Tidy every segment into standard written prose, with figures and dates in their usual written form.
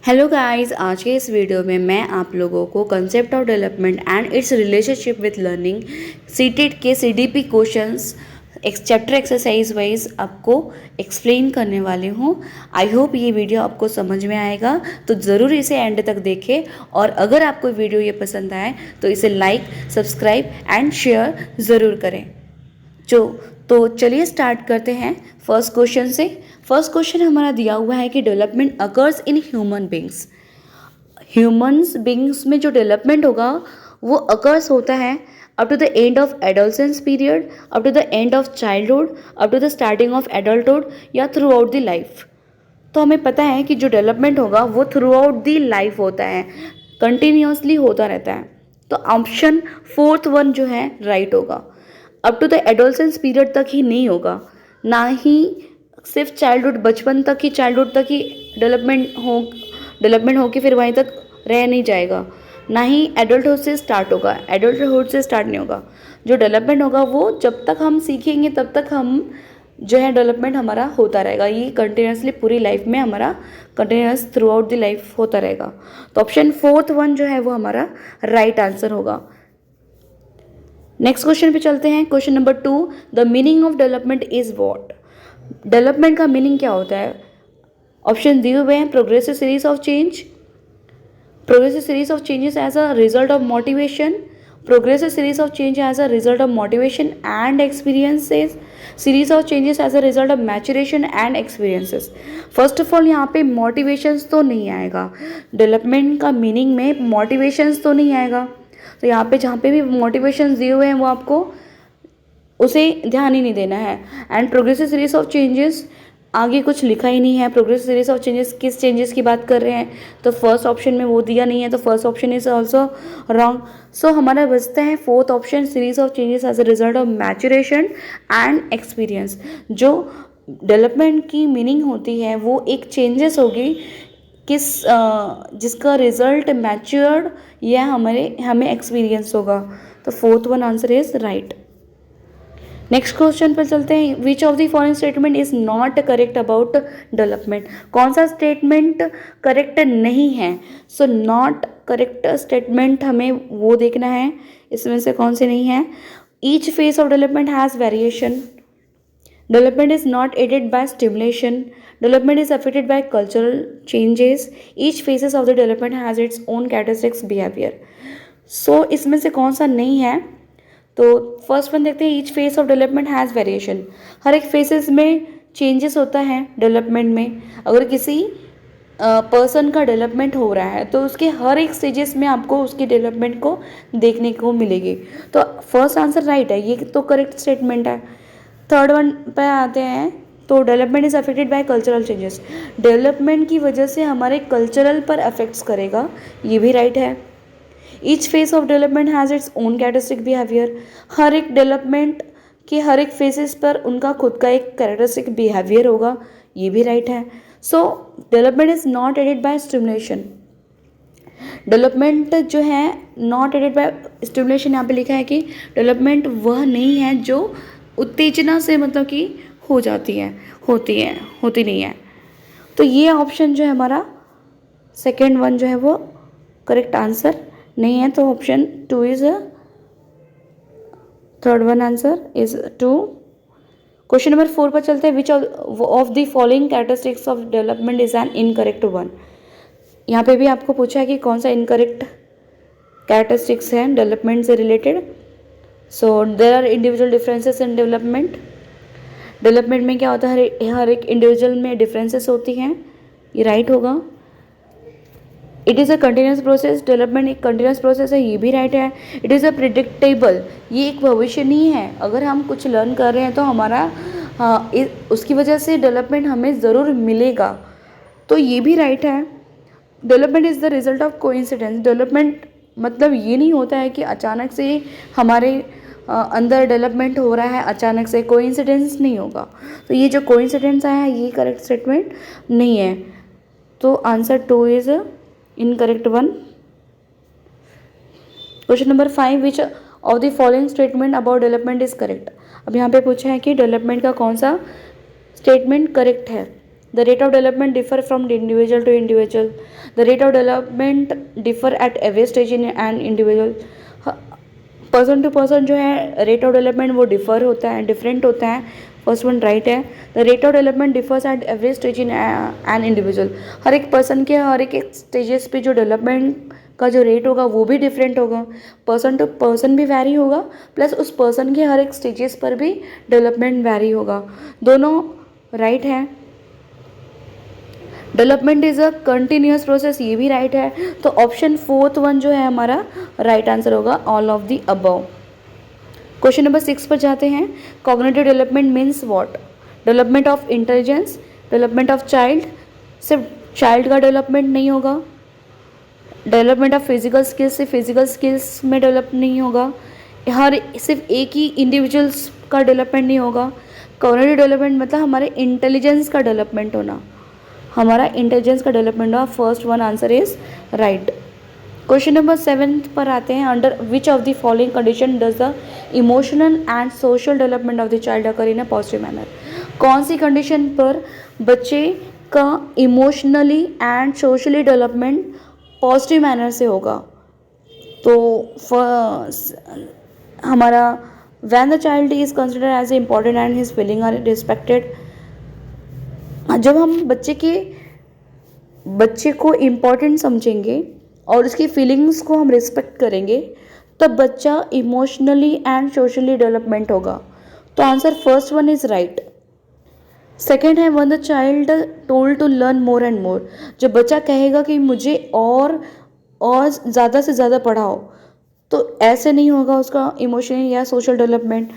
Hello guys, आज के इस वीडियो में मैं आप लोगों को concept of development and its relationship with learning CTET के CDP questions chapter exercise wise आपको एक्सप्लेन करने वाली हूँ। आई होप ये वीडियो आपको समझ में आएगा, तो ज़रूर इसे एंड तक देखें। और अगर आपको वीडियो ये पसंद आए तो इसे लाइक, सब्सक्राइब एंड शेयर ज़रूर करें। तो चलिए स्टार्ट करते हैं फर्स्ट क्वेश्चन से। फर्स्ट क्वेश्चन हमारा दिया हुआ है कि development occurs in humans beings में जो डेवलपमेंट होगा वो अकर्स होता है up to the end of adolescence period, up to the end of childhood, up to the starting of adulthood या थ्रू आउट द लाइफ। तो हमें पता है कि जो डेवलपमेंट होगा वो थ्रू आउट द लाइफ होता है, कंटिन्यूसली होता रहता है। तो ऑप्शन फोर्थ वन जो है राइट होगा। Up to the adolescence period तक ही नहीं होगा, ना ही सिर्फ चाइल्डहुड, बचपन तक ही, चाइल्डहुड तक ही डेवलपमेंट हो के फिर वहीं तक रह नहीं जाएगा, ना ही एडल्टहुड से स्टार्ट होगा, एडल्टहुड से स्टार्ट नहीं होगा। जो डेवलपमेंट होगा वो जब तक हम सीखेंगे तब तक हम जो है डेवलपमेंट हमारा होता रहेगा। ये कंटिन्यूसली पूरी लाइफ में हमारा continuous through out the life होता रहेगा। तो ऑप्शन फोर्थ वन जो है वो हमारा राइट आंसर होगा। नेक्स्ट क्वेश्चन पे चलते हैं। Question number 2, the meaning of development is what. Development का मीनिंग क्या होता है? ऑप्शन दिए हुए हैं, progressive series of change, progressive series of changes as a result of motivation, progressive series of change as a result of motivation and experiences, series of changes as a result of maturation and experiences. First of all यहाँ पे motivations तो नहीं आएगा, development का meaning में motivations तो नहीं आएगा। तो यहाँ पे जहाँ पे भी मोटिवेशंस दिए हुए हैं वो आपको उसे ध्यान ही नहीं देना है। And progressive series of changes, आगे कुछ लिखा ही नहीं है। प्रोग्रेसिव सीरीज ऑफ चेंजेस किस चेंजेस की बात कर रहे हैं, तो फर्स्ट ऑप्शन में वो दिया नहीं है, तो first option is also wrong. So हमारा बचता है fourth option, series of changes as a result of maturation and experience. जो डेवलपमेंट की मीनिंग होती है वो एक चेंजेस होगी जिसका रिजल्ट मैच्योर्ड या हमें एक्सपीरियंस होगा। तो fourth one answer is right. Next question पर चलते हैं। Which of the following statement is not correct about development. कौन सा स्टेटमेंट करेक्ट नहीं है? सो नॉट करेक्ट स्टेटमेंट हमें वो देखना है, इसमें से कौन से नहीं है। Each phase of development has variation, development is not aided by stimulation, development is affected by cultural changes, each phases of the development has its own characteristics behavior। so इसमें से कौन सा नहीं है? तो फर्स्ट वन देखते हैं, each phase of development has variation. हर एक फेजेस में चेंजेस होता है डेवलपमेंट में। अगर किसी पर्सन का डेवलपमेंट हो रहा है तो उसके हर एक स्टेजेस में आपको उसकी डेवलपमेंट को देखने को मिलेगी। तो फर्स्ट आंसर राइट है, ये तो करेक्ट स्टेटमेंट है। थर्ड वन पे आते हैं, तो development is affected by cultural changes, development की वजह से हमारे कल्चरल पर अफेक्ट्स करेगा, ये भी राइट है। Each phase of development has its own characteristic behaviour, हर एक डेवलपमेंट के हर एक फेजेस पर उनका खुद का एक कैरेक्टरिस्टिक बिहेवियर होगा, ये भी राइट है। So development is not added by stimulation, development जो है नॉट एडेड बाय स्टिमुलेशन, यहाँ पे लिखा है कि डेवलपमेंट वह नहीं है जो उत्तेजना से मतलब कि हो जाती है, होती नहीं है। तो ये ऑप्शन जो है हमारा सेकेंड वन जो है वो करेक्ट आंसर नहीं है। तो option 2 is third one answer is 2। Question number 4 पर चलते हैं। Which of the following characteristics of development is an incorrect one. यहाँ पे भी आपको पूछा है कि कौन सा इनकरेक्ट कैरेक्टरिस्टिक्स है डेवलपमेंट से related. So there are individual differences in development. Development में क्या होता है, हर एक इंडिविजुअल में डिफरेंसेस होती हैं, ये राइट होगा। It is a continuous process, development एक कंटिन्यूस प्रोसेस है, ये भी राइट है। इट इज़ अ प्रिडिक्टेबल, ये एक भविष्य नहीं है। अगर हम कुछ लर्न कर रहे हैं तो हमारा उसकी वजह से डेवलपमेंट हमें ज़रूर मिलेगा, तो ये भी राइट है। Development is the result of coincidence, development मतलब ये नहीं होता है कि अचानक से हमारे अंदर डेवलपमेंट हो रहा है, अचानक से कोइंसिडेंस नहीं होगा। तो ये जो कोइंसिडेंस आया है ये करेक्ट स्टेटमेंट नहीं है। तो answer 2 is incorrect one. Question number 5, which of the following statement about development is correct. अब यहाँ पे पूछा है कि डेवलपमेंट का कौन सा स्टेटमेंट करेक्ट है। The rate of development differ from individual to individual, the rate of development differ at every stage in an individual, person to person जो है रेट ऑफ डेवलपमेंट वो डिफर होता है, डिफरेंट होता है, फर्स्ट वन राइट है। The rate of development differs at every stage in an individual, हर एक पर्सन के हर एक स्टेजेस पे जो डेवलपमेंट का जो रेट होगा वो भी डिफरेंट होगा, पर्सन टू पर्सन भी वैरी होगा, प्लस उस पर्सन के हर एक स्टेजेस पर भी डेवलपमेंट वैरी होगा, दोनों राइट है। Development is a continuous process, ये भी राइट है। तो ऑप्शन फोर्थ वन जो है हमारा राइट आंसर होगा, all of the above. Question number 6 पर जाते हैं। Cognitive development means what? Development of intelligence, development of child, सिर्फ चाइल्ड का डेवलपमेंट नहीं होगा, डेवलपमेंट ऑफ फिजिकल स्किल्स से फिजिकल स्किल्स में डेवलप नहीं होगा, हर सिर्फ एक ही इंडिविजुअल्स का डेवलपमेंट नहीं होगा। कॉग्निटिव डेवलपमेंट मतलब हमारे इंटेलिजेंस का डेवलपमेंट होना, हमारा इंटेलिजेंस का डेवलपमेंट हुआ, first one answer is right. Question number 7 पर आते हैं। Under which of the following condition does the emotional and social development of the child occur in a positive manner? कौन सी कंडीशन पर बच्चे का emotionally and socially development positive manner से होगा? तो हमारा when the child is considered as important and his feeling are respected, जब हम बच्चे को इम्पॉर्टेंट समझेंगे और उसकी फीलिंग्स को हम रिस्पेक्ट करेंगे, तब बच्चा इमोशनली एंड सोशली डेवलपमेंट होगा। तो answer first one is right. Second है when the child told to learn more and more, जब बच्चा कहेगा कि मुझे और ज़्यादा से ज़्यादा पढ़ाओ, तो ऐसे नहीं होगा उसका इमोशनल या सोशल डेवलपमेंट।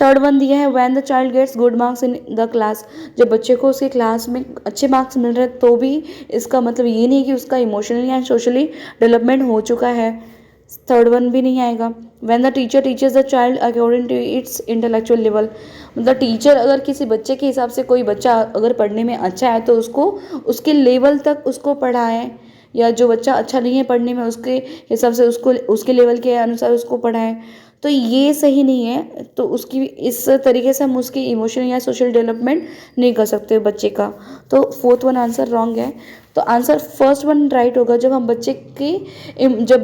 थर्ड वन दिया है when the child gets good marks in the class, जब बच्चे को उसके क्लास में अच्छे मार्क्स मिल रहे हैं तो भी इसका मतलब ये नहीं कि उसका इमोशनली एंड सोशली डेवलपमेंट हो चुका है, थर्ड वन भी नहीं आएगा। When the teacher teachers the child according to its intellectual level, मतलब टीचर अगर किसी बच्चे के हिसाब से, कोई बच्चा अगर पढ़ने में अच्छा है तो उसको उसके लेवल तक उसको पढ़ाएं, या जो बच्चा अच्छा नहीं है पढ़ने में उसके हिसाब से उसको उसके लेवल के अनुसार उसको पढ़ाएं, तो ये सही नहीं है। तो उसकी इस तरीके से हम उसकी इमोशनल या सोशल डेवलपमेंट नहीं कर सकते बच्चे का। तो फोर्थ वन आंसर रॉन्ग है। तो आंसर फर्स्ट वन राइट होगा। जब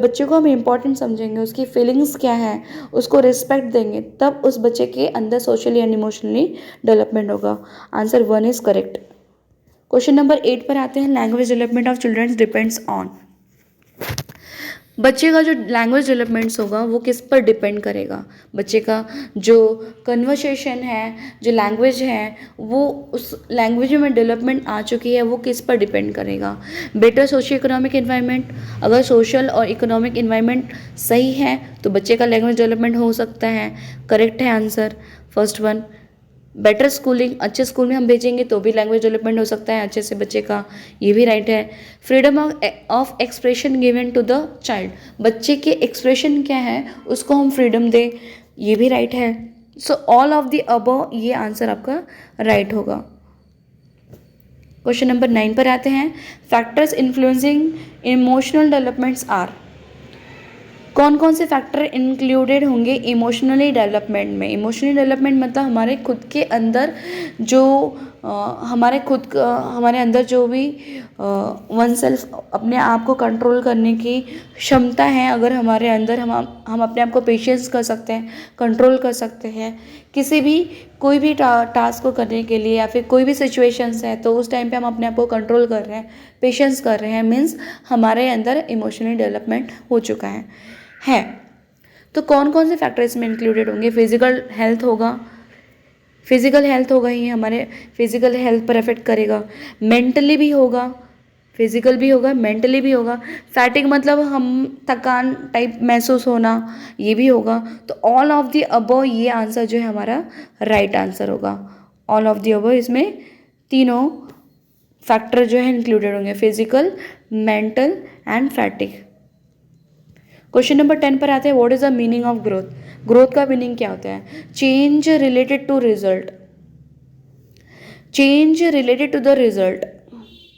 बच्चे को हम इम्पॉर्टेंट समझेंगे, उसकी फीलिंग्स क्या है, उसको रिस्पेक्ट देंगे, तब उस बच्चे के अंदर सोशली एंड इमोशनली डेवलपमेंट होगा। Answer one is correct. Question number 8 पर आते हैं। Language development of children depends on, बच्चे का जो लैंग्वेज डेवलपमेंट्स होगा वो किस पर डिपेंड करेगा? बच्चे का जो कन्वर्सेशन है, जो लैंग्वेज है, वो उस लैंग्वेज में डेवलपमेंट आ चुकी है, वो किस पर डिपेंड करेगा? बेटर सोशियो इकोनॉमिक इन्वायरमेंट, अगर सोशल और इकोनॉमिक इन्वायरमेंट सही है तो बच्चे का लैंग्वेज डेवलपमेंट हो सकता है, करेक्ट है answer first one. Better schooling, अच्छे स्कूल में हम भेजेंगे तो भी लैंग्वेज डेवलपमेंट हो सकता है अच्छे से बच्चे का, ये भी राइट है। Freedom of expression given to the child, बच्चे के एक्सप्रेशन क्या है उसको हम फ्रीडम दें, ये भी राइट है। So all of the above, ये आंसर आपका राइट होगा। क्वेश्चन नंबर 9 पर आते हैं। Factors influencing emotional developments are, कौन कौन से फैक्टर इंक्लूडेड होंगे इमोशनली डेवलपमेंट में? इमोशनली डेवलपमेंट मतलब हमारे खुद के अंदर जो हमारे अंदर जो भी वन सेल्फ अपने आप को कंट्रोल करने की क्षमता है, अगर हमारे अंदर हम अपने आप को पेशेंस कर सकते हैं, कंट्रोल कर सकते हैं किसी भी कोई भी टास्क को करने के लिए, या फिर कोई भी सिचुएशंस है तो उस टाइम पे हम अपने आप को कंट्रोल कर रहे हैं, पेशेंस कर रहे हैं, मीन्स हमारे अंदर इमोशनली डेवलपमेंट हो चुका है। तो कौन कौन से फैक्टर इसमें इंक्लूडेड होंगे? फिजिकल हेल्थ होगा, फिजिकल हेल्थ होगा, ही हमारे फिजिकल हेल्थ पर अफेक्ट करेगा। मेंटली भी होगा, फिजिकल भी होगा, मेंटली भी होगा। फैटिग मतलब हम थकान टाइप महसूस होना, ये भी होगा। तो ऑल ऑफ द अबव, ये आंसर जो है हमारा राइट आंसर होगा। ऑल ऑफ द अबव, इसमें तीनों फैक्टर जो है इंक्लूडेड होंगे, physical, mental and fatigue. Question number 10 पर आते हैं। What is the meaning of growth? Growth का मीनिंग क्या होता है? Change related to result, change related to the result,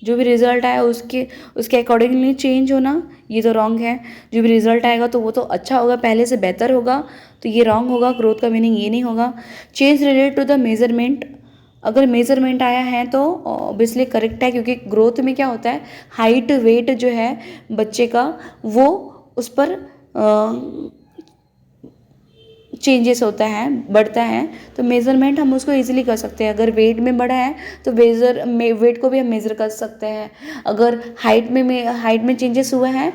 जो भी रिजल्ट आया उसके अकॉर्डिंगली चेंज होना, ये तो रॉन्ग है। जो भी रिजल्ट आएगा तो वो तो अच्छा होगा, पहले से बेहतर होगा, तो ये रॉन्ग होगा। ग्रोथ का मीनिंग ये नहीं होगा। Change related to the measurement, अगर मेजरमेंट आया है तो ऑब्वियसली करेक्ट है, क्योंकि ग्रोथ में क्या होता है, हाइट वेट जो है बच्चे का वो उस पर चेंजेस होता है, बढ़ता है, तो मेज़रमेंट हम उसको इजीली कर सकते हैं। अगर वेट में बढ़ा है तो वेट को भी हम मेज़र कर सकते हैं। अगर हाइट में चेंजेस हुए हैं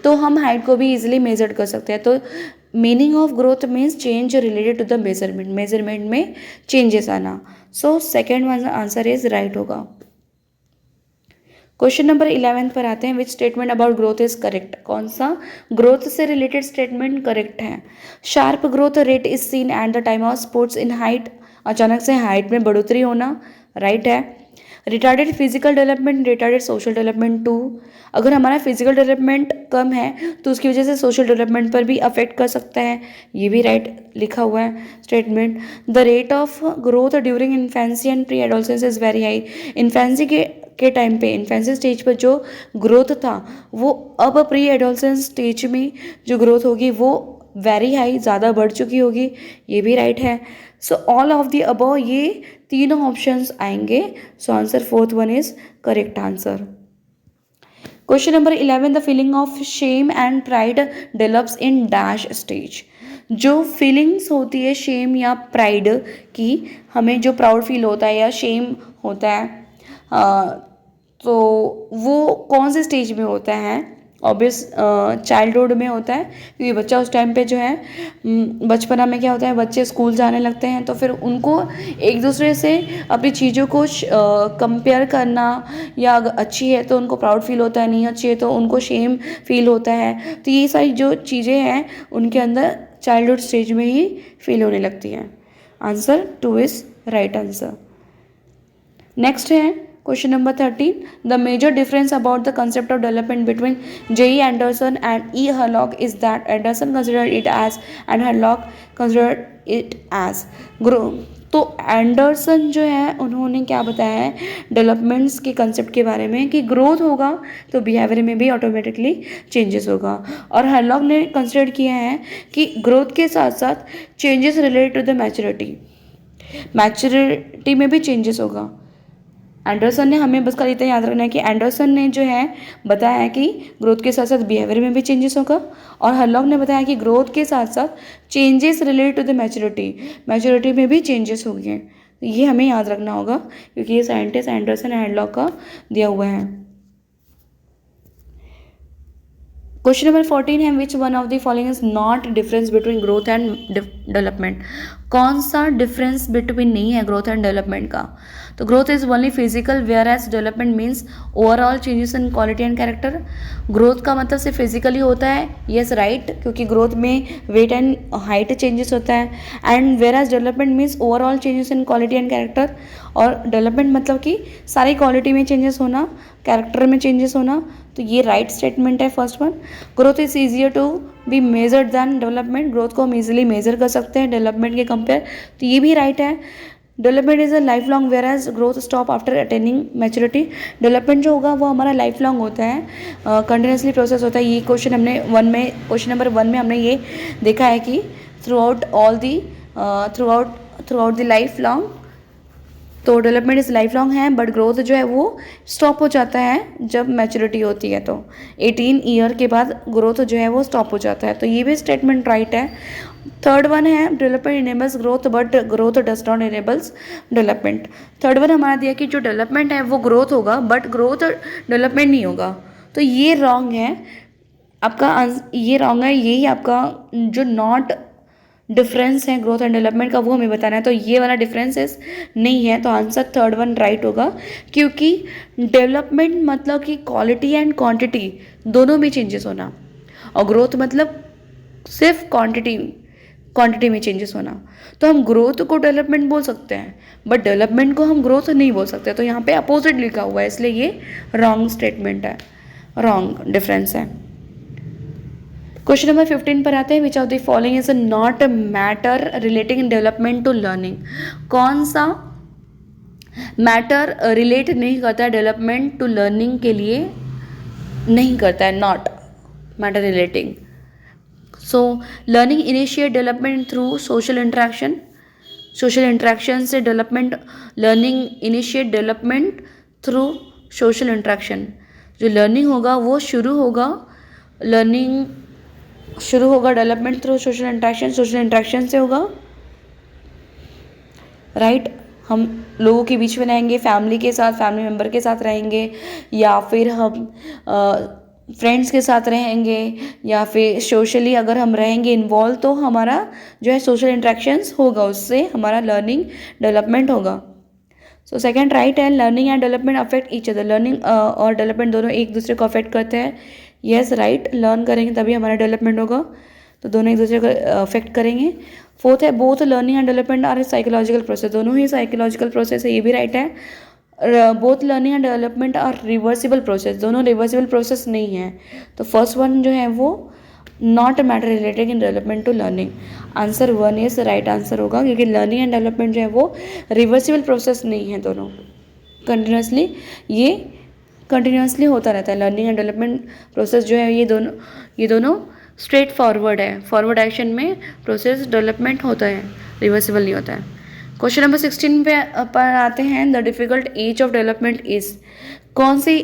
तो हम हाइट को भी इजीली मेजर कर सकते हैं। तो meaning of growth means change related to the measurement में चेंजेस आना। So second answer is right होगा। क्वेश्चन नंबर 11 पर आते हैं, which statement about growth is correct. कौन सा ग्रोथ से रिलेटेड स्टेटमेंट करेक्ट है। Sharp growth rate is seen at the time of sports in height, अचानक से हाइट में बढ़ोतरी होना, राइट है। Retarded physical development, retarded social development two, अगर हमारा फिजिकल डेवलपमेंट कम है तो उसकी वजह से सोशल डेवलपमेंट पर भी अफेक्ट कर सकता है, ये भी राइट लिखा हुआ है statement. The rate of growth during infancy and pre adolescence is very high, infancy के टाइम पे, इन्फेंसी स्टेज पर जो ग्रोथ था वो अब प्री एडोलसेंस स्टेज में जो ग्रोथ होगी वो वेरी हाई, ज़्यादा बढ़ चुकी होगी, ये भी राइट है। So all of the above, ये तीनों ऑप्शंस आएंगे। So answer fourth one is correct answer. Question number 11, the feeling of shame and pride develops in dash stage. जो फीलिंग्स होती है शेम या प्राइड की, हमें जो प्राउड फील होता है या शेम होता है, तो वो कौन से स्टेज में होता है। ऑब्वियस चाइल्डहुड में होता है, क्योंकि बच्चा उस टाइम पे जो है बचपना में क्या होता है, बच्चे स्कूल जाने लगते हैं तो फिर उनको एक दूसरे से अपनी चीज़ों को कंपेयर करना, या अगर अच्छी है तो उनको प्राउड फील होता है, नहीं अच्छी है तो उनको शेम फील होता है। तो ये सारी जो चीज़ें हैं उनके अंदर चाइल्डहुड स्टेज में ही फील होने लगती हैं। Answer 2 is right answer. Next है question number 13, the major difference about the concept of development between J.E. Anderson and E. Hurlock is that Anderson considered it as and Hurlock considered it as grow. तो Anderson जो है उन्होंने क्या बताया है developments के concept के बारे में, कि ग्रोथ होगा तो बिहेवियर में भी ऑटोमेटिकली चेंजेस होगा, और हरलॉक ने कंसिडर किया है कि ग्रोथ के साथ साथ changes related to the maturity में भी चेंजेस होगा। एंडरसन ने, हमें बस खाली इतना याद रखना है कि एंडरसन ने जो है बताया है कि ग्रोथ के साथ साथ बिहेवियर में भी चेंजेस होगा, और हरलॉक ने बताया कि ग्रोथ के साथ साथ changes related to the maturity में भी चेंजेस होंगे। तो ये हमें याद रखना होगा, क्योंकि ये साइंटिस्ट एंडरसन एंड हरलॉक का दिया हुआ है। क्वेश्चन नंबर 14 है, विच one of the following is not difference between growth and development. कौन सा डिफरेंस बिटवीन नहीं है ग्रोथ एंड डेवलपमेंट का। तो growth is only physical whereas development means overall changes in quality and character. Growth का मतलब सिर्फ physically होता है, यस राइट, क्योंकि ग्रोथ में वेट एंड हाइट चेंजेस होता है, and whereas development means overall changes in quality and character. और डेवलपमेंट मतलब कि सारी क्वालिटी में चेंजेस होना, कैरेक्टर में चेंजेस होना। तो ये राइट स्टेटमेंट है first one. Growth is easier to be measured than development, growth को हम इजीली मेजर कर सकते हैं डेवलपमेंट के कंपेयर, तो ये भी राइट है। Development is a life long whereas growth stop after attaining maturity. Development जो होगा वो हमारा लाइफ लॉन्ग होता है, कंटिन्यूसली प्रोसेस होता है। ये क्वेश्चन हमने क्वेश्चन नंबर 1 में हमने ये देखा है कि through out the life long, तो डेवलपमेंट इस लाइफ लॉन्ग है, बट ग्रोथ जो है वो स्टॉप हो जाता है जब मैच्योरिटी होती है, तो 18 ईयर के बाद ग्रोथ जो है वो स्टॉप हो जाता है। तो ये भी स्टेटमेंट राइट है। थर्ड वन है, development enables growth but growth does not enables development. Third one हमारा दिया कि जो डेवलपमेंट है वो ग्रोथ होगा बट ग्रोथ डेवलपमेंट नहीं होगा, तो ये रॉन्ग है आपका, ये रॉन्ग है। यही आपका जो नॉट डिफरेंस है ग्रोथ एंड डेवलपमेंट का वो हमें बताना है, तो ये वाला डिफरेंसेस नहीं है, तो आंसर थर्ड वन राइट होगा। क्योंकि डेवलपमेंट मतलब कि क्वालिटी एंड क्वांटिटी दोनों में चेंजेस होना, और ग्रोथ मतलब सिर्फ क्वांटिटी में चेंजेस होना। तो हम ग्रोथ को डेवलपमेंट बोल सकते हैं बट डेवलपमेंट को हम ग्रोथ नहीं बोल सकते, तो यहाँ पे अपोजिट लिखा हुआ है, इसलिए ये रॉन्ग स्टेटमेंट है, रॉन्ग डिफरेंस है। क्वेश्चन नंबर 15 पर आते हैं, which of the following is not matter relating development to learning. कौन सा मैटर रिलेट नहीं करता है डेवलपमेंट टू लर्निंग के लिए, नहीं करता है, not matter relating. So learning initiate development through social interaction, social interaction से development, learning initiate development through social interaction. जो लर्निंग होगा वो शुरू होगा, लर्निंग शुरू होगा development through social interaction, social interaction से होगा, राइट। हम लोगों के बीच में रहेंगे, फैमिली के साथ, फैमिली मेम्बर के साथ रहेंगे, या फिर हम फ्रेंड्स के साथ रहेंगे, या फिर सोशली अगर हम रहेंगे इन्वॉल्व, तो हमारा जो है सोशल इंटरेक्शंस होगा, उससे हमारा लर्निंग डेवलपमेंट होगा। सो सेकंड राइट है, learning and development affect each other. Learning और डेवलपमेंट दोनों एक दूसरे को अफेक्ट करते हैं। यस राइट, लर्न करेंगे तभी हमारा डेवलपमेंट होगा, तो दोनों एक दूसरे को अफेक्ट करेंगे। फोर्थ है, both learning and development are a psychological process. दोनों ही साइकोलॉजिकल प्रोसेस है, ये भी राइट है। Both learning and development are reversible process. दोनों रिवर्सिबल प्रोसेस नहीं है, तो फर्स्ट वन जो है वो not matter related in development to learning. Answer one is right answer होगा, क्योंकि लर्निंग एंड डेवलपमेंट जो है वो रिवर्सिबल प्रोसेस नहीं है, दोनों कंटिन्यूसली होता रहता है। लर्निंग एंड डेवलपमेंट प्रोसेस जो है ये दोनों स्ट्रेट फॉरवर्ड है, फॉरवर्ड एक्शन में प्रोसेस डेवलपमेंट होता है, रिवर्सिबल नहीं होता है। क्वेश्चन नंबर 16 पर आते हैं, the difficult age of development is. कौन सी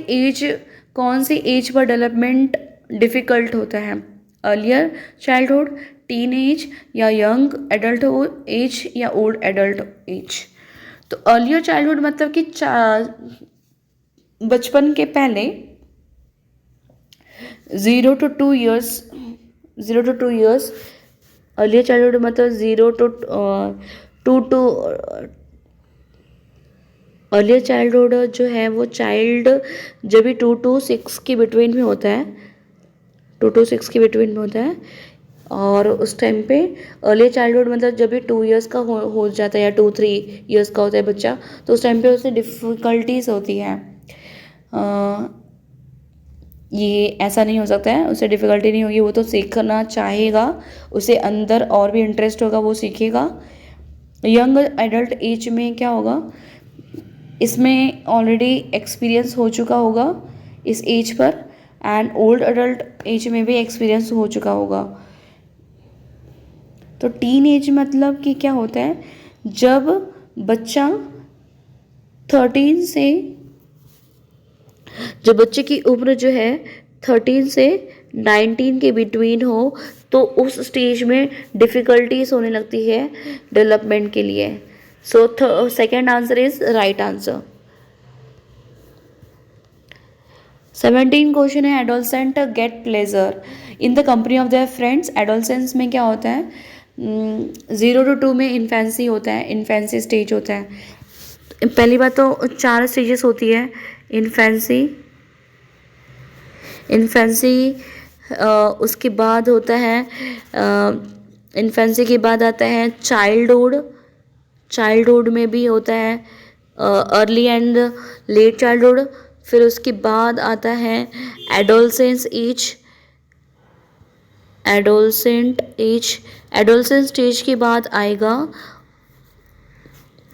एज पर डेवलपमेंट डिफिकल्ट होता है? अर्लियर चाइल्डहुड, टीन एज, या यंग एडल्टहुड एज, या ओल्ड एडल्ट एज। तो अर्लियर चाइल्डहुड मतलब कि बचपन के पहले 0 to 2 years, अर्लियर चाइल्डहुड मतलब 0 to 2 to अर्लियर चाइल्डहुड जो है वो चाइल्ड जब भी 2 to 6 के बिटवीन में होता है, 2 to 6 के बिटवीन में होता है, और उस टाइम पे अर्ली चाइल्डहुड मतलब जब भी 2 years का हो जाता है या 2-3 years का होता है बच्चा, तो उस टाइम पे उसे डिफ़िकल्टीज होती है। ये ऐसा नहीं हो सकता है, उसे डिफ़िकल्टी नहीं होगी, वो तो सीखना चाहेगा, उसे अंदर और भी इंटरेस्ट होगा, वो सीखेगा। यंग एडल्ट एज में क्या होगा, इसमें ऑलरेडी एक्सपीरियंस हो चुका होगा इस as per, and old adult as में भी एक्सपीरियंस हो चुका होगा। तो टीन एज मतलब कि क्या होता है, जब बच्चा 13 से, जब बच्चे की उम्र जो है 13 से 19 के बिटवीन हो, तो उस स्टेज में डिफ़िकल्टीज होने लगती है डेवलपमेंट के लिए। So second answer is right answer. 17 question है, adolescent get pleasure in the company of their friends. Adolescence में क्या होता है, 0 to 2 में इन्फेंसी होता है, इन्फेंसी स्टेज होता है। पहली बात तो 4 स्टेजेस होती है इन्फेंसी, उसके बाद होता है इन्फेंसी के बाद आता है चाइल्डहुड में भी होता है अर्ली एंड लेट चाइल्डहुड। फिर उसके बाद आता है एडोलसेंस स्टेज के बाद आएगा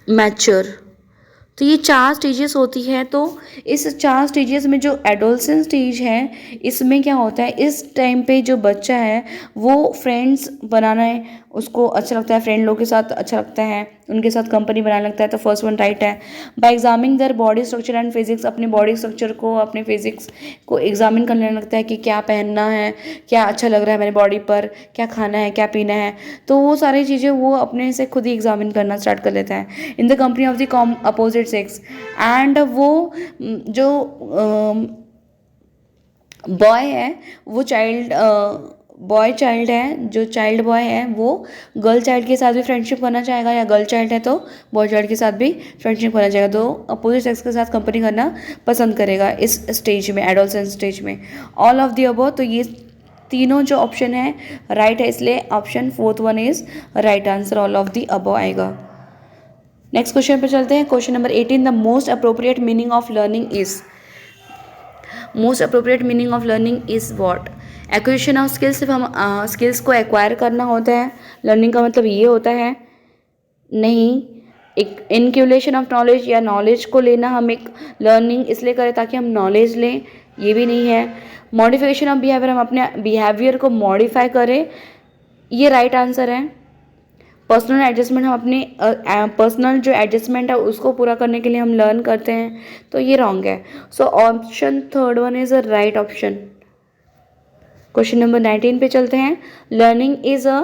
मैच्योर। तो ये 4 स्टेजेस होती है। तो इस 4 स्टेजेस में जो एडोलसेंस स्टेज है, इसमें क्या होता है, इस टाइम पे जो बच्चा है वो फ्रेंड्स बनाना है, उसको अच्छा लगता है, फ्रेंड लोग के साथ अच्छा लगता है, उनके साथ कंपनी बनाने लगता है। तो फर्स्ट वन राइट है। Bye examining their body structure and physics, अपने बॉडी स्ट्रक्चर को, अपने फिजिक्स को एग्जामिन करने लगता है कि क्या पहनना है, क्या अच्छा लग रहा है मेरे बॉडी पर, क्या खाना है, क्या पीना है। तो वो सारी चीज़ें वो अपने से खुद ही एग्जामिन करना स्टार्ट कर लेता है इन the company of the opposite sex. And वो जो बॉय है, वो बॉय चाइल्ड है, जो चाइल्ड बॉय है वो गर्ल चाइल्ड के साथ भी फ्रेंडशिप करना चाहेगा, या गर्ल चाइल्ड है तो बॉय चाइल्ड के साथ भी फ्रेंडशिप करना चाहेगा, तो अपोजिट सेक्स के साथ कंपनी करना पसंद करेगा इस स्टेज में, एडोलसेंस स्टेज में। ऑल ऑफ द अबव, तो ये तीनों जो ऑप्शन है राइट है, इसलिए option fourth one is right answer, all of the above आएगा। नेक्स्ट क्वेश्चन पे चलते हैं। Question number 18, the most appropriate meaning of learning is. Most appropriate meaning of learning is what? Acquisition of skills, सिर्फ हम skills को acquire करना होता है, लर्निंग का मतलब ये होता है? नहीं। एक इनक्यूलेशन ऑफ नॉलेज, या नॉलेज को लेना हम एक लर्निंग इसलिए करें ताकि हम नॉलेज लें, ये भी नहीं है। मॉडिफिकेशन ऑफ बिहेवियर, हम अपने बिहेवियर को मॉडिफाई करें, ये राइट आंसर है। पर्सनल एडजस्टमेंट हम अपनी पर्सनल जो एडजस्टमेंट है उसको पूरा करने के लिए हम लर्न करते हैं, तो ये रॉन्ग है. So option third one is a right option. Question number 19 पे चलते हैं. Learning is a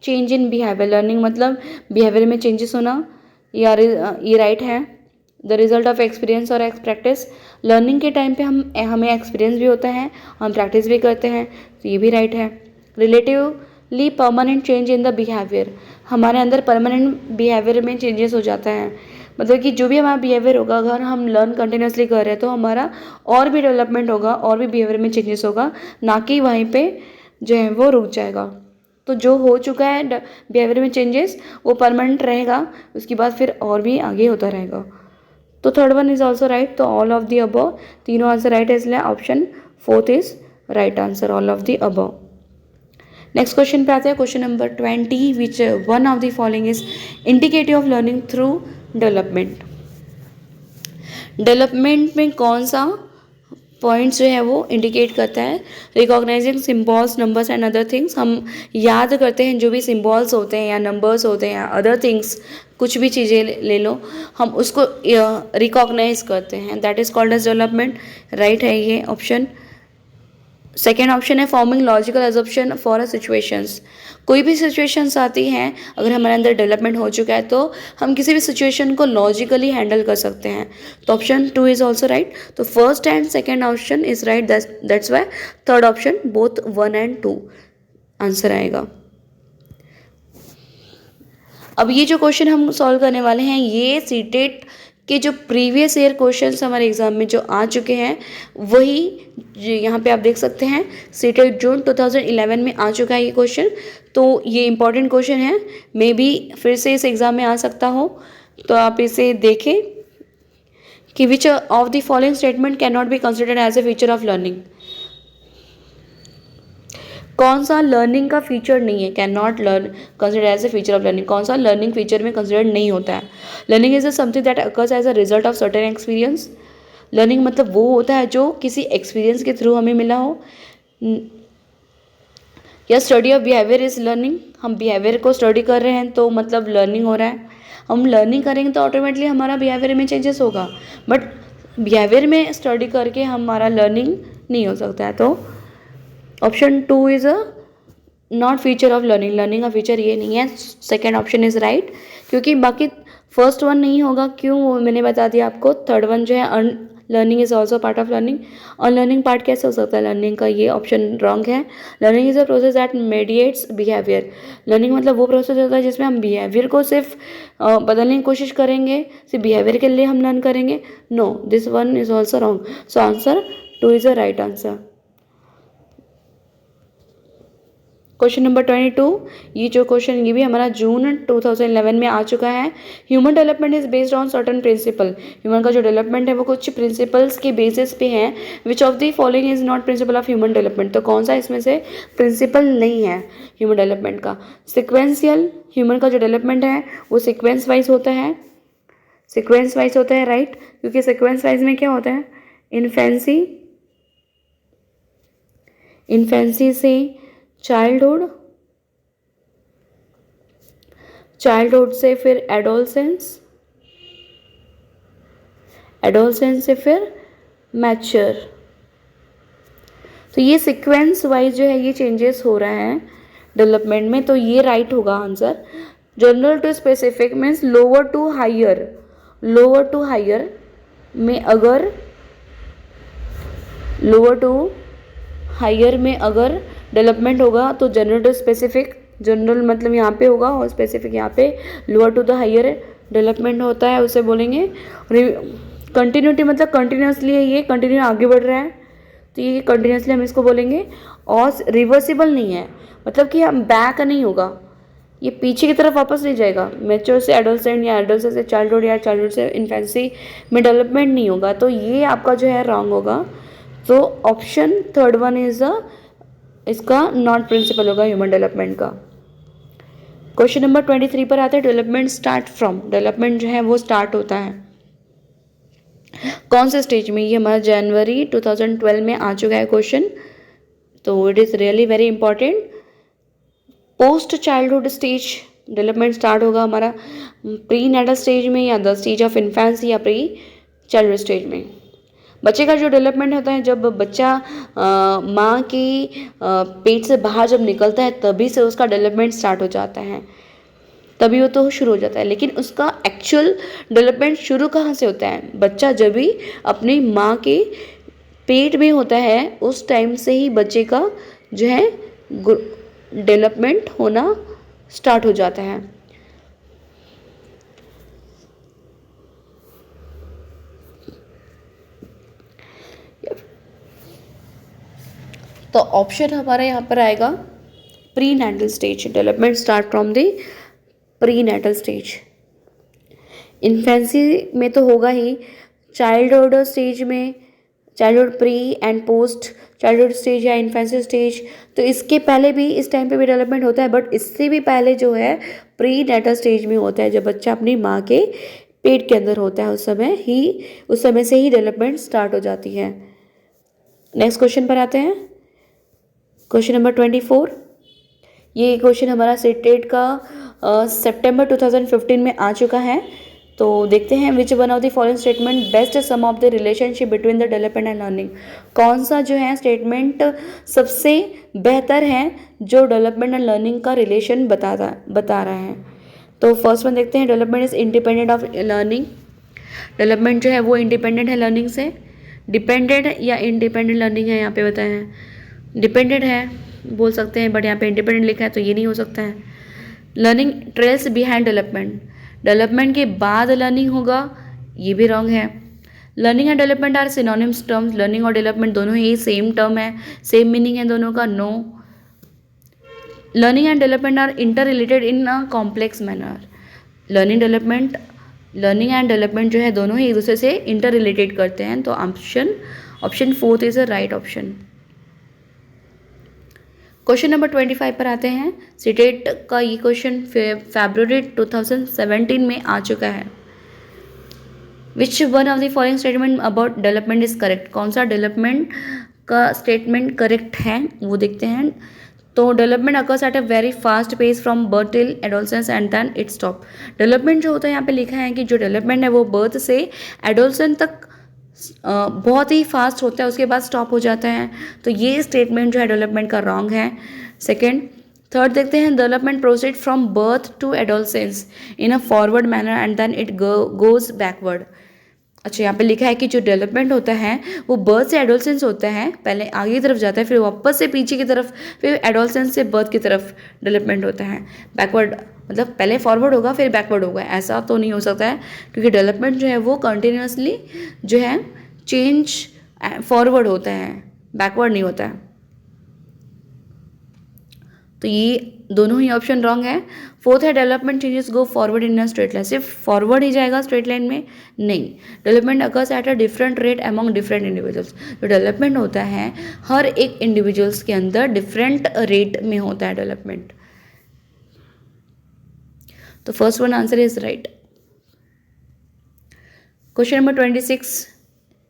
change in behaviour. Learning मतलब बिहेवियर में चेंजेस होना, ये राइट है. द रिजल्ट ऑफ एक्सपीरियंस और प्रैक्टिस. लर्निंग के टाइम पे हमें एक्सपीरियंस भी होता है, हम प्रैक्टिस भी करते हैं, तो ये भी राइट है. Relatively permanent change in the behaviour. हमारे अंदर परमानेंट बिहेवियर में चेंजेस हो जाता है, मतलब कि जो भी हमारा बिहेवियर होगा, अगर हम लर्न कंटिन्यूसली कर रहे हैं तो हमारा और भी डेवलपमेंट होगा, और भी बिहेवियर में चेंजेस होगा, ना कि वहीं पे जो है वो रुक जाएगा. तो जो हो चुका है बिहेवियर में चेंजेस वो परमानेंट रहेगा, उसके बाद फिर और भी आगे होता रहेगा. तो third one is also right. तो ऑल ऑफ द अबव, तीनों आंसर राइट है, इसलिए option fourth is right answer, all of the above. Next question पे आते हैं. Question number 20, which one of the following is indicative of learning through development. Development में कौन सा points जो है वो इंडिकेट करता है? Recognising symbols, numbers and other things. हम याद करते हैं जो भी सिम्बॉल्स होते हैं या नंबर्स होते हैं या अदर थिंग्स, कुछ भी चीज़ें ले लो, हम उसको रिकॉग्नाइज करते हैं, that is called age development. Right है ये ऑप्शन. सेकेंड ऑप्शन है forming logical assumption for a situations. कोई भी सिचुएशंस आती हैं, अगर हमारे अंदर डेवलपमेंट हो चुका है तो हम किसी भी सिचुएशन को लॉजिकली हैंडल कर सकते हैं. तो ऑप्शन 2 इज ऑल्सो राइट. तो first and second option is right, that's why third option both 1 and 2 answer आएगा. अब ये जो क्वेश्चन हम सॉल्व करने वाले हैं, ये सीटेट के जो प्रीवियस ईयर क्वेश्चंस हमारे एग्जाम में जो आ चुके हैं, वही यहाँ पे आप देख सकते हैं. सीटेट जून 2011 में आ चुका है ये क्वेश्चन. तो ये इंपॉर्टेंट क्वेश्चन है, मे बी फिर से इस एग्ज़ाम में आ सकता हो, तो आप इसे देखें कि which of the following statement cannot be considered as a feature of learning. कौन सा लर्निंग का फीचर नहीं है, cannot learn consider as a feature of learning. कौन सा लर्निंग फीचर में कंसिडर नहीं होता है? Learning is something that occurs as a result of certain experience. Learning मतलब वो होता है जो किसी एक्सपीरियंस के थ्रू हमें मिला हो. या study of behaviour is learning. हम बिहेवियर को स्टडी कर रहे हैं तो मतलब लर्निंग हो रहा है. हम लर्निंग करेंगे तो ऑटोमेटिकली हमारा बिहेवियर में चेंजेस होगा, बट बिहेवियर में स्टडी करके हमारा लर्निंग नहीं हो सकता है. तो option 2 is a not feature of learning. Learning का फीचर ये नहीं है. सेकेंड ऑप्शन इज राइट, क्योंकि बाकी फर्स्ट वन नहीं होगा. क्यों, वो मैंने बता दिया आपको. थर्ड वन जो है learning is also part of learning. और लर्निंग पार्ट कैसे हो सकता है लर्निंग का? ये ऑप्शन रॉन्ग है. Learning is a process that mediates behaviour. Learning मतलब वो प्रोसेस होता है जिसमें हम बिहेवियर को सिर्फ बदलने की कोशिश करेंगे, सिर्फ बिहेवियर के लिए हम लर्न करेंगे. No, this one is also wrong. So answer 2 is a right answer. Question number 22, ये जो क्वेश्चन ये भी हमारा जून 2011 में आ चुका है. Human development is based on certain principle. Human का जो डेवलपमेंट है वो कुछ प्रिंसिपल्स के बेसिस पे है. Which of the following is not principle of human development. तो कौन सा इसमें से प्रिंसिपल नहीं है ह्यूमन डेवलपमेंट का? सिक्वेंशियल. ह्यूमन का जो डेवलपमेंट है वो सिक्वेंस वाइज होता है. सिक्वेंस वाइज होता है, राइट. क्योंकि सिक्वेंस वाइज में क्या होता है? इन्फेंसी से चाइल्डहुड, चाइल्डहुड से फिर एडोलसेंस, एडोलसेंस से फिर मैच्योर. तो ये सीक्वेंस वाइज जो है ये चेंजेस हो रहा है डेवलपमेंट में, तो ये राइट होगा answer. General to specific means lower to higher. Lower to higher में अगर लोअर टू हायर में अगर डेवलपमेंट होगा तो जनरल टू स्पेसिफिक, जनरल मतलब यहाँ पे होगा और स्पेसिफिक यहाँ पे. Lower to the higher development होता है, उसे बोलेंगे. कंटिन्यूटी मतलब कंटिन्यूसली है, ये कंटिन्यू आगे बढ़ रहा है, तो ये कंटिन्यूसली हम इसको बोलेंगे. और रिवर्सिबल नहीं है, मतलब कि हम बैक नहीं होगा, ये पीछे की तरफ वापस नहीं जाएगा. मैच्योर से एडोलसेंट या एडोलसेंट से चाइल्डहुड या चाइल्डहुड से इन्फेंसी में डेवलपमेंट नहीं होगा, तो ये आपका जो है रॉन्ग होगा. तो ऑप्शन थर्ड वन इज इसका नॉट प्रिंसिपल होगा ह्यूमन डेवलपमेंट का. क्वेश्चन नंबर 23 पर आता है. Development start from. डेवलपमेंट जो है वो स्टार्ट होता है कौन से स्टेज में? ये हमारा जनवरी 2012 में आ चुका है क्वेश्चन, तो it is really very important. Post childhood stage development start होगा हमारा प्री नेटल स्टेज में या द स्टेज ऑफ इन्फेंसी या प्री चाइल्डहुड स्टेज में। बच्चे का जो डेवलपमेंट होता है जब बच्चा माँ की पेट से बाहर जब निकलता है तभी से उसका डेवलपमेंट स्टार्ट हो जाता है, तभी वो तो शुरू हो जाता है। लेकिन उसका एक्चुअल डेवलपमेंट शुरू कहाँ से होता है? बच्चा जब भी अपनी माँ के पेट में होता है उस टाइम से ही बच्चे का जो है डेवलपमेंट होना स्टार्ट हो जाता है। तो ऑप्शन हमारा यहाँ पर आएगा prenatal stage, development start from the prenatal stage. Infancy में तो होगा ही, चाइल्डहुड स्टेज में, childhood pre and post childhood stage या इन्फेंसी स्टेज, तो इसके पहले भी इस टाइम पे भी डेवलपमेंट होता है, बट इससे भी पहले जो है प्री नेटल स्टेज में होता है, जब बच्चा अपनी माँ के पेट के अंदर होता है उस समय से ही डेवलपमेंट स्टार्ट हो जाती है। नेक्स्ट क्वेश्चन पर आते हैं, क्वेश्चन नंबर 24। ये क्वेश्चन हमारा सीटेट का सितंबर 2015 में आ चुका है। तो देखते हैं which one of the following statement best sum of the relationship between the development and learning. कौन सा जो है स्टेटमेंट सबसे बेहतर है जो डेवलपमेंट एंड लर्निंग का रिलेशन बता रहा है। तो फर्स्ट वन देखते हैं, development is independent of learning. Development जो है वो इंडिपेंडेंट है लर्निंग से। डिपेंडेंट या इंडिपेंडेंट लर्निंग है यहाँ पे बताया है। डिपेंडेंट है बोल सकते हैं, बट यहाँ पे इंडिपेंडेंट लिखा है तो ये नहीं हो सकता है। Learning trails behind development, development के बाद लर्निंग होगा, ये भी रॉन्ग है। Learning and development are synonyms terms, learning और डेवलपमेंट दोनों ही सेम टर्म है, सेम मीनिंग है दोनों का, no. Learning and development are interrelated in a complex manner, learning and development जो है दोनों ही एक दूसरे से इंटर रिलेटेड करते हैं, तो option 4 is a right option. Question number 25 पर आते हैं। सीटेट का ये क्वेश्चन फरवरी 2017 में आ चुका है। विच one of the following statement about development is correct, कौन सा डेवलपमेंट का स्टेटमेंट करेक्ट है वो देखते हैं। तो development occurs at a very fast pace from birth till adolescence and then it stop. Development जो होता है यहाँ पे लिखा है कि जो डेवलपमेंट है वो बर्थ से एडोलसेंस तक बहुत ही फास्ट होता है, उसके बाद स्टॉप हो जाता है, तो ये स्टेटमेंट जो है डेवलपमेंट का रॉन्ग है। सेकेंड, थर्ड देखते हैं, development proceed from birth to adolescence in a forward manner and then it goes backward. अच्छा, यहाँ पे लिखा है कि जो डेवलपमेंट होता है वो बर्थ से एडोलसेंस होता है, पहले आगे की तरफ जाता है, फिर वापस से पीछे की तरफ, फिर एडोलसेंस से बर्थ की तरफ डेवलपमेंट होता है। बैकवर्ड मतलब पहले फॉरवर्ड होगा फिर बैकवर्ड होगा, ऐसा तो नहीं हो सकता है, क्योंकि डेवलपमेंट जो है वो कंटिन्यूसली जो है चेंज फॉरवर्ड होता है, बैकवर्ड नहीं होता है। तो ये दोनों ही ऑप्शन रॉन्ग है। फोर्थ है, development changes go forward in a straight line, सिर्फ फॉरवर्ड ही जाएगा स्ट्रेट लाइन में नहीं। Development occurs at a different rate among different individuals, जो डेवलपमेंट होता है हर एक इंडिविजुअल्स के अंदर डिफरेंट रेट में होता है डेवलपमेंट। तो first one answer is right. Question number 26,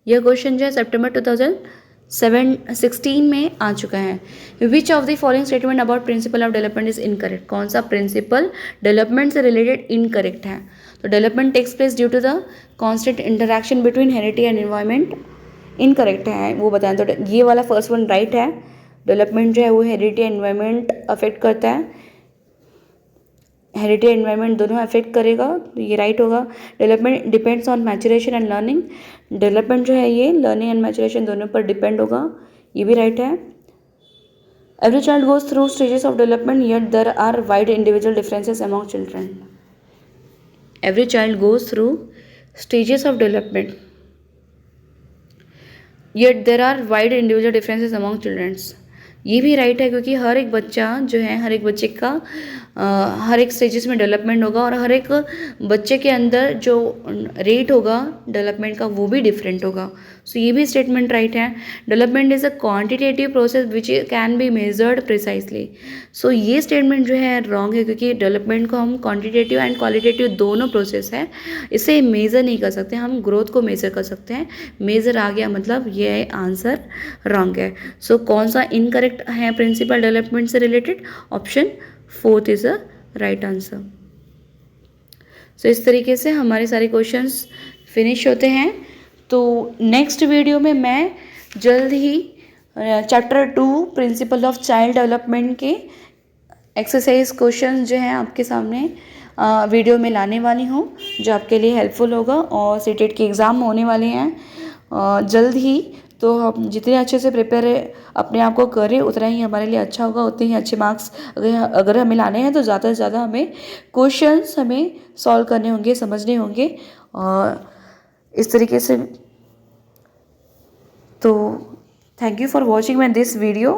यह क्वेश्चन जो है सितंबर 2016 में आ चुका है। Which of the following statement about principle of development is incorrect, कौन सा प्रिंसिपल डेवलपमेंट से रिलेटेड इनकरेक्ट है। तो development takes place due to the constant interaction between heredity and environment, incorrect है वो बताएं। तो ये वाला फर्स्ट वन राइट है, डेवलपमेंट जो है वो हेरिडिटी एनवायरमेंट अफेक्ट करता है, हेरिडिटी एनवायरमेंट दोनों अफेक्ट करेगा, तो ये राइट होगा। Development depends on maturation and learning, development जो है ये लर्निंग एंड मैचुरेशन दोनों पर डिपेंड होगा, ये भी राइट है। Every child goes through stages of development yet there are wide individual differences among children, every child goes through stages of development yet there are wide individual differences among childrens, ये भी right है, क्योंकि हर एक बच्चा जो है हर एक बच्चे का हर एक स्टेजेस में डेवलपमेंट होगा और हर एक बच्चे के अंदर जो रेट होगा डेवलपमेंट का वो भी डिफरेंट होगा। सो ये भी स्टेटमेंट राइट है। Development is a quantitative process which can be measured precisely, so ये स्टेटमेंट जो है रॉन्ग है, क्योंकि डेवलपमेंट को हम क्वांटिटेटिव एंड क्वालिटेटिव दोनों प्रोसेस है, इसे मेज़र नहीं कर सकते, हम ग्रोथ को मेज़र कर सकते हैं, मेज़र आ गया मतलब ये आंसर रॉन्ग है। सो कौन सा इनकरेक्ट है प्रिंसिपल डेवलपमेंट से related, option 4 is a right answer. So इस तरीके से हमारे सारे क्वेश्चंस फिनिश होते हैं। तो नेक्स्ट वीडियो में मैं जल्द ही chapter 2 principle of child development के एक्सरसाइज क्वेश्चन जो हैं आपके सामने वीडियो में लाने वाली हूँ, जो आपके लिए हेल्पफुल होगा। और सीटेट के एग्ज़ाम होने वाले हैं जल्द ही, तो हम जितने अच्छे से प्रिपेयर अपने आप को करें उतना ही हमारे लिए अच्छा होगा, उतने ही अच्छे मार्क्स अगर हमें लाने हैं तो ज़्यादा से ज़्यादा हमें क्वेश्चंस हमें सॉल्व करने होंगे, समझने होंगे और इस तरीके से। तो thank you for watching my this video.